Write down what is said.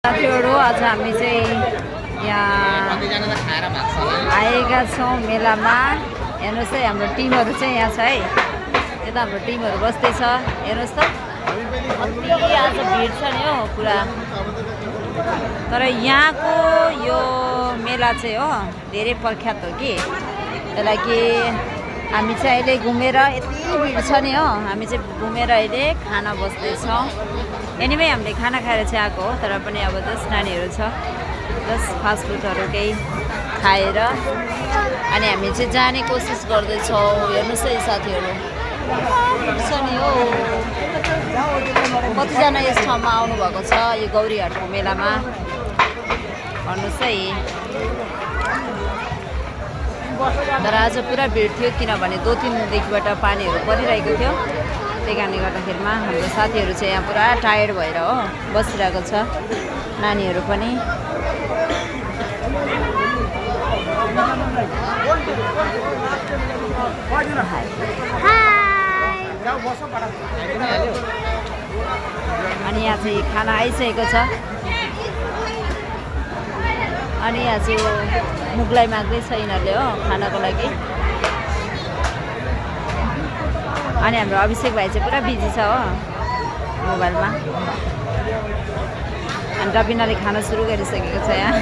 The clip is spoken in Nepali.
साथीहरु आज हामी चाहिँ यहाँ आएका छौँ मेलामा। हेर्नुहोस् है हाम्रो टिमहरु चाहिँ यहाँ छ है। यता हाम्रो टिमहरु बस्दैछ। हेर्नुहोस् त कति आज भिड छ नि हो पुरा। तर यहाँको यो मेला चाहिँ हो धेरै प्रख्यात हो कि। त्यसलाई कि हामी चाहिँ अहिले घुमेर यति भिड छ नि हो। हामी चाहिँ घुमेर अहिले खाना बस्दैछौँ। एनिवे हामीले खाना खाएर चाहिँ आएको हो। तर पनि अब जस्ट नानीहरू छ जस्ट फास्टफुडहरू केही खाएर अनि हामी चाहिँ जाने कोसिस गर्दैछौँ। हेर्नुहोस् है साथीहरू छ नि हो। कतिजना यस ठाउँमा आउनुभएको छ यो गौरीहाटको मेलामा भन्नुहोस् है। तर आज पुरा भिड थियो किनभने 2-3 दिनदेखिबाट पानीहरू परिरहेको थियो। त्यही कारणले गर्दाखेरिमा हाम्रो साथीहरू चाहिँ यहाँ पुरा टायर्ड भएर हो बसिरहेको छ। नानीहरू पनि अनि यहाँ चाहिँ खाना आइसकेको छ। अनि यहाँ चाहिँ मुगलाई माग्दैछ यिनीहरूले हो खानको लागि। अनि हाम्रो अभिषेक भाइ चाहिँ पुरा बिजी छ हो मोबाइलमा। अनि रबिनाले खाना सुरु गरिसकेको छ यहाँ।